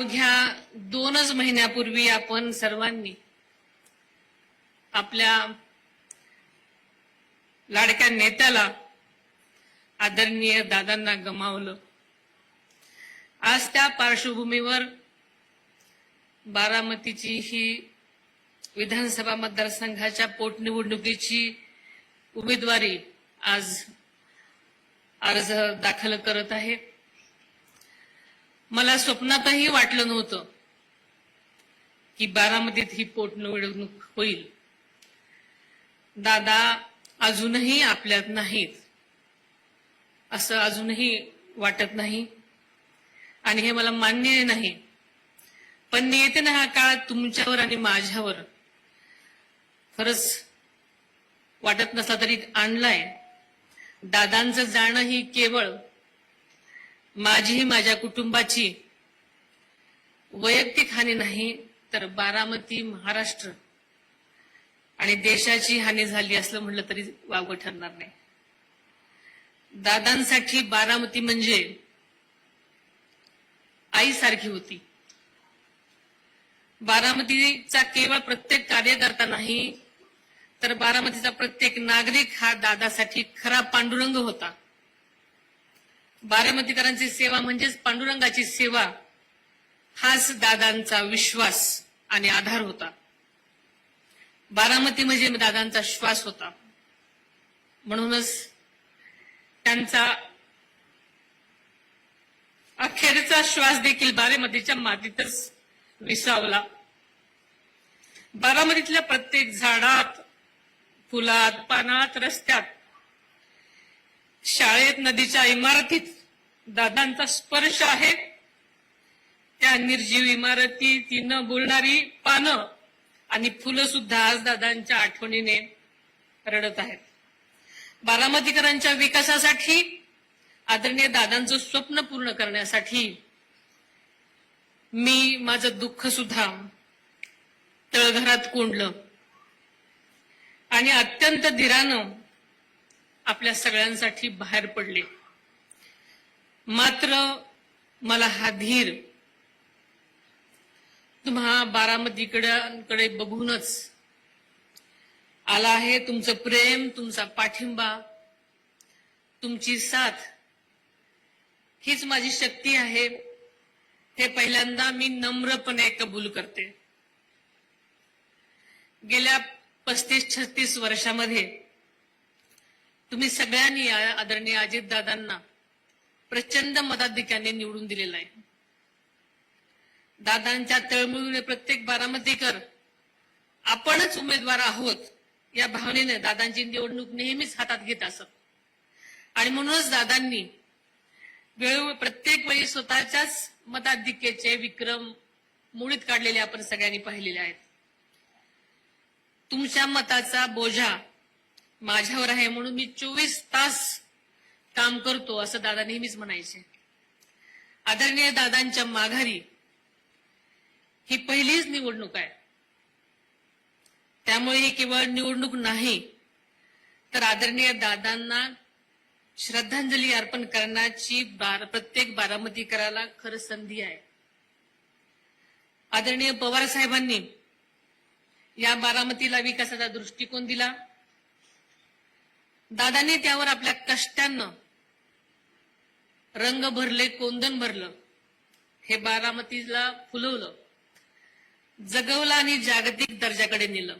अवघ्या 2च महिन्यापूर्वी आपण सर्वांनी आपल्या लाडक्या नेत्याला आदरणीय दादांना गमावलं। आज त्या पार्श्वभूमीवर बारामतीची ही विधानसभा मतदारसंघाच्या पोटनिवडणुकीची उमेदवारी आज अर्ज दाखल करत आहे। मला स्वप्नातही वाटलं नव्हतं की बारामतीत ही पोटनिवडणूक होईल। दादा अजूनही आपल्यात नाहीत असं अजूनही वाटत नाही आणि हे मला मान्य नाही, पण नियतीने हा काळ तुमच्यावर आणि माझ्यावर खरंच वाटत नसला तरी आणलाय। दादांचं जाणं ही केवळ माझी माझ्या कुटुंबाची वैयक्तिक हानी नाही, तर बारामती, महाराष्ट्र आणि देशाची हानी झाली असलं म्हटलं तरी वावगं ठरणार नाही। दादांसाठी बारामती म्हणजे आईसारखी होती। बारामतीचा केवळ प्रत्येक कार्यकर्ता नाही, तर बारामतीचा प्रत्येक नागरिक हा दादासाठी खरा पांडुरंग होता। बारामतीकरांची सेवा म्हणजेच पांडुरंगाची सेवा, हाच दादांचा विश्वास आणि आधार होता। बारामती म्हणजे दादांचा श्वास होता, म्हणूनच त्यांचा अखेरचा श्वास देखील बारामतीच्या मातीतच विसावला। बारामतीतल्या प्रत्येक झाडात, फुलात, पानात, रस्त्यात, शाळेत, नदीच्या इमारतीत दादांचा स्पर्श आहे। त्या निर्जीव इमारती, ती न बोलणारी पानं आणि फुलं सुद्धा आज दादांच्या आठवणीने रडत आहेत। बारामतीकरांच्या विकासासाठी, आदरणीय दादांचं स्वप्न पूर्ण करण्यासाठी मी माझं दुःख सुद्धा तळघरात कोंडलं आणि अत्यंत धीरानं आपल्या सगळ्यांसाठी बाहेर पडले। मात्र मला हा धीर तुम्हा बारामतीकडे बघूनच आला आहे। तुमचं प्रेम, तुमचा पाठिंबा, तुमची साथ हीच माझी शक्ती आहे, हे पहिल्यांदा मी नम्रपणे कबूल करते। गेल्या 35-36 वर्षामध्ये तुम्ही सगळ्यांनी आदरणीय अजितदादांना प्रचंड मताधिक्याने निवडून दिलेला आहे। दादांच्या तळमळीने प्रत्येक बारामतीकर आपणच उमेदवार आहोत या भावनेने दादांची निवडणूक नेहमीच हातात घेत असत आणि म्हणूनच दादांनी प्रत्येक वेळी स्वतःच्याच मताधिक्याचे विक्रम मोडीत काढलेले आपण सगळ्यांनी पाहिलेले आहेत। तुमच्या मताचा बोजा माझ्यावर आहे म्हणून मी 24 तास काम करतो असं दादा नेहमीच म्हणायचे। आदरणीय दादांच्या माघारी ही पहिलीच निवडणूक आहे, त्यामुळे ही केवळ निवडणूक नाही, तर आदरणीय दादांना श्रद्धांजली अर्पण करण्याची प्रत्येक बारामतीकराला खरं संधी आहे। आदरणीय पवार साहेबांनी या बारामतीला विकासाचा दृष्टिकोन दिला। दादांनी त्यावर आपल्या कष्टानं रंग भरले, कोंदण भरलं, हे बारामतीला फुलवलं, जगवलं आणि जागतिक दर्जाकडे नेलं।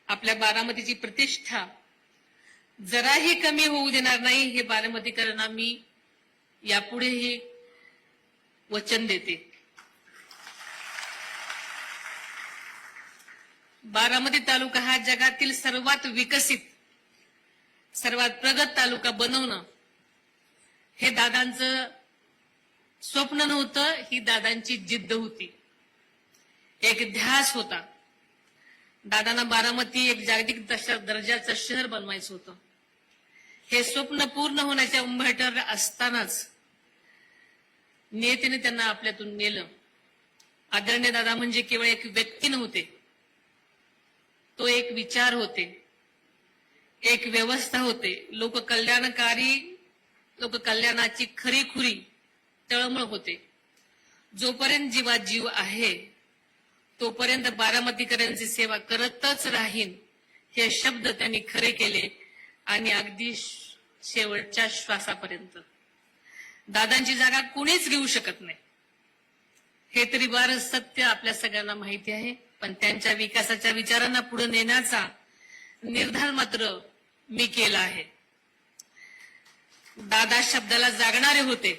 आपल्या बारामतीची प्रतिष्ठा जराही कमी होऊ देणार नाही, हे बारामतीकरांना मी यापुढेही वचन देते। बारामती तालुका हा जगातील सर्वात विकसित, सर्वात प्रगत तालुका बनवणं हे दादांचं स्वप्न नव्हतं, ही दादांची जिद्द होती, एक ध्यास होता। दादांना बारामती एक जागतिक दर्जाचं शहर बनवायचं होतं। हे स्वप्न पूर्ण होण्याच्या उंबरठ्यावर असतानाच नियतीने त्यांना आपल्यातून नेलं। आदरणीय दादा म्हणजे केवळ एक व्यक्ती नव्हते, तो एक विचार होते, एक व्यवस्था होते, लोककल्याणकारी, लोककल्याणाची खरीखुरी तळमळ होते। जोपर्यंत जीवात जीव आहे तोपर्यंत बारामतीकरांची सेवा करतच राहीन हे शब्द त्यांनी खरे केले आणि अगदी शेवटच्या श्वासापर्यंत. दादांची जागा कुणीच घेऊ शकत नाही हे तरी बार सत्य आपल्या सगळ्यांना माहिती आहे. पण त्यांच्या विकासाच्या विचारांना पुढे नेण्याचा निर्धार मात्र मी केला आहे. दादा शब्दाला जागणारे होते.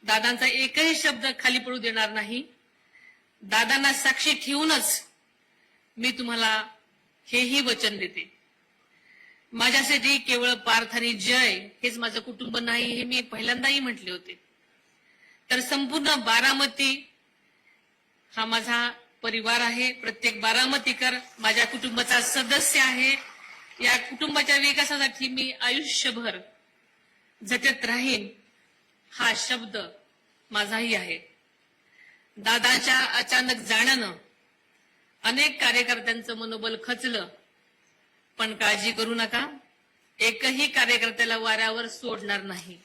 दादांचा एकही शब्द खाली पडू देणार नाही. दादांना साक्षी ठेवूनच मी तुम्हाला हेही वचन देते. माझ्यासाठी केवळ पार्थ आणि जय हेच माझं कुटुंब नाही हे मी पहिल्यांदाही म्हटले होते. तर संपूर्ण बारामती हा माझा परिवार आहे. प्रत्येक बारामतीकर माझ्या कुटुंबाचा सदस्य आहे. या कुटुंबाच्या विकासासाठी मी आयुष्यभर झटत राहीन हा शब्द माझाही आहे. दादाच्या अचानक जाण्यानं अनेक कार्यकर्त्यांचं मनोबल खचलं. पण काळजी करू नका, एकही कार्यकर्त्याला वाऱ्यावर सोडणार नाही.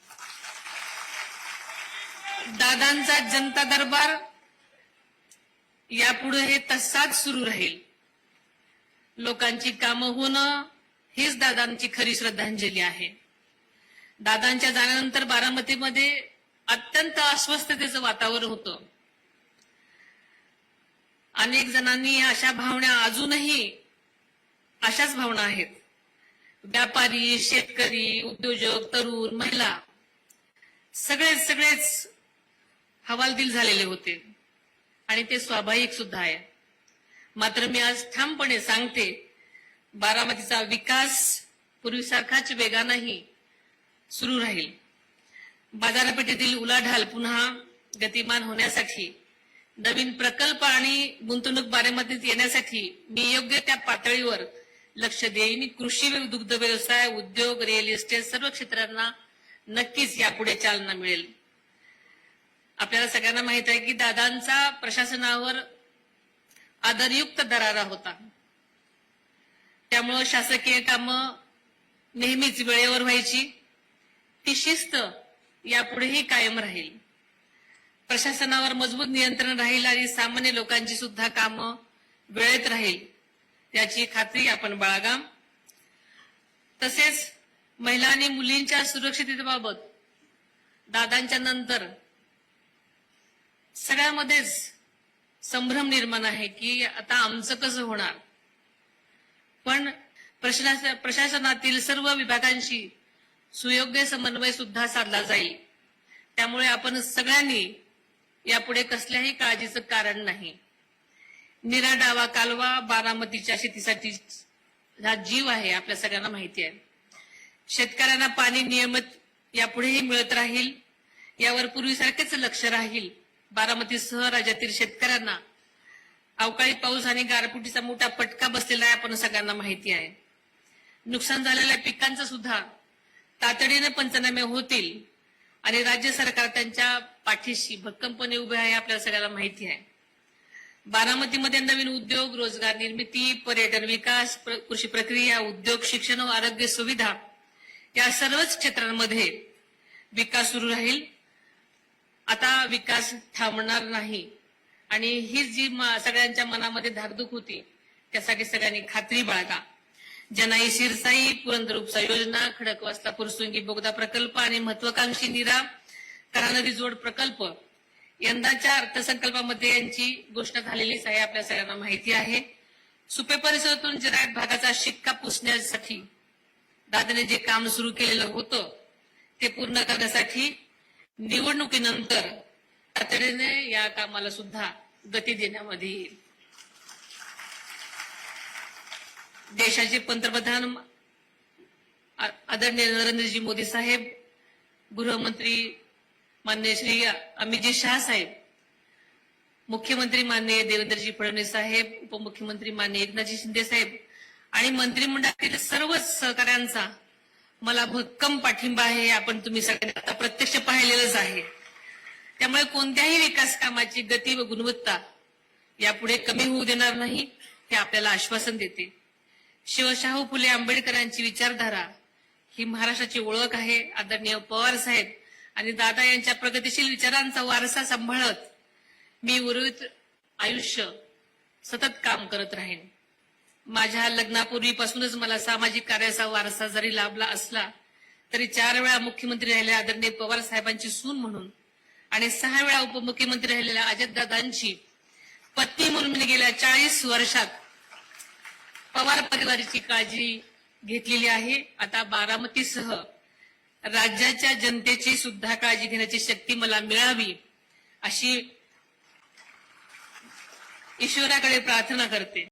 दादांचा जनता दरबार यापुढे हे तसाच सुरू राहील. लोकांची कामं होणं हीच दादांची खरी श्रद्धांजली आहे. दादांच्या जाण्यानंतर बारामतीमध्ये अत्यंत अस्वस्थतेचं वातावरण होतं. अनेक जणांनी अशा भावना अजूनही अशाच भावना आहेत. व्यापारी, शेतकरी, उद्योजक, तरुण, महिला सगळेच हवालदिल झालेले होते आणि ते स्वाभाविक सुद्धा आहे. मात्र मी आज ठामपणे सांगते, बारामतीचा विकास पूर्वीसारखाच वेगानेही सुरू राहील. बाजारपेठेतील उलाढाल पुन्हा गतिमान होण्यासाठी, नवीन प्रकल्प आणि गुंतवणूक बारामतीत येण्यासाठी मी योग्य त्या पातळीवर लक्ष देईन. कृषी, दुग्ध व्यवसाय, उद्योग, रिअल इस्टेट सर्व क्षेत्रांना नक्कीच यापुढे चालना मिळेल. आपल्याला सगळ्यांना माहित आहे की दादांचा प्रशासनावर आदरयुक्त दरारा होता. त्यामुळे शासकीय कामं नेहमीच वेळेवर व्हायची. ती शिस्त यापुढेही कायम राहील. प्रशासनावर मजबूत नियंत्रण राहील आणि सामान्य लोकांची सुद्धा कामं वेळेत राहील याची खात्री आपण बाळगा. तसेच महिला आणि मुलींच्या सुरक्षिततेबाबत दादांच्या नंतर सगळ्यामध्येच संभ्रम निर्माण आहे की आता आमचं कसं होणार. पण प्रशासनातील सर्व विभागांशी सुयोग्य समन्वय सुद्धा साधला जाईल. त्यामुळे आपण सगळ्यांनी यापुढे कसल्याही काळजीचं कारण नाही. निरा डावा कालवा बारामतीच्या शेतीसाठी हा जीव आहे, आपल्या सगळ्यांना माहिती आहे. शेतकऱ्यांना पाणी नियमित यापुढेही मिळत राहील यावर पूर्वीसारखेच लक्ष राहील. बारामतीसह राज्यातील शेतकऱ्यांना अवकाळी पाऊस आणि गारपिटीचा मोठा फटका बसलेला आहे, आपण सगळ्यांना माहिती आहे. नुकसान झालेल्या पिकांचं सुद्धा तातडीने पंचनामे होतील आणि राज्य सरकार त्यांच्या पाठीशी भक्कमपणे उभे आहे, आपल्याला सगळ्यांना माहिती आहे. बारामतीमध्ये नवीन उद्योग, रोजगार निर्मिती, पर्यटन विकास, कृषी प्रक्रिया, उद्योग, शिक्षण व आरोग्य सुविधा या सर्वच क्षेत्रांमध्ये विकास सुरू राहील. आता विकास थांबणार नाही आणि ही जी सगळ्यांच्या मनामध्ये धाकधूक होती त्यासाठी सगळ्यांनी खात्री बाळगा. जनाई शिरसाई, पुरंदर उपसा योजना, खडकवासला फुरसुंगी बोगदा प्रकल्प आणि महत्वाकांक्षी नीरा करानदी जोड प्रकल्प यंदाच्या अर्थसंकल्पामध्ये यांची घोषणा झालेलीच आहे, आपल्या सगळ्यांना माहिती आहे. सुपे परिसरातून जिरायत भागाचा शिक्का पुसण्यासाठी दादाने जे काम सुरू केलेलं होतं ते पूर्ण करण्यासाठी निवडणुकीनंतर तातडीने या कामाला सुद्धा गती देण्यामध्ये येईल. देशाचे पंतप्रधान आदरणीय नरेंद्रजी मोदी साहेब, गृहमंत्री माननीय श्री अमितजी शाह साहेब, मुख्यमंत्री माननीय देवेंद्रजी फडणवीस साहेब, उपमुख्यमंत्री माननीय एकनाथजी शिंदे साहेब आणि मंत्रिमंडळातील सर्वच सहकाऱ्यांचा मला भक्कम पाठिंबा आहे. आपण तुम्ही सगळ्यांनी आता प्रत्यक्ष पाहिलेलंच आहे. त्यामुळे कोणत्याही विकास कामाची गती व गुणवत्ता यापुढे कमी होऊ देणार नाही हे आपल्याला आश्वासन देते. शिवशाहू फुले आंबेडकरांची विचारधारा ही महाराष्ट्राची ओळख आहे. आदरणीय पवार साहेब आणि दादा यांच्या प्रगतिशील विचारांचा वारसा सांभाळत मी उर्वरित आयुष्य सतत काम करत राहीन. माझ्या लग्नापूर्वीपासूनच मला सामाजिक कार्याचा वारसा जरी लाभला असला तरी 4 वेळा मुख्यमंत्री राहिलेल्या आदरणीय पवार साहेबांची सून म्हणून आणि 6 वेळा उपमुख्यमंत्री राहिलेल्या अजितदादांची पत्नी म्हणून मी गेल्या 40 वर्षात पवार परिवाराची काळजी घेतलेली आहे. आता बारामतीसह राज्याच्या जनतेची सुद्धा काळजी घेण्याची शक्ती मला मिळावी अशी ईश्वराकडे प्रार्थना करते.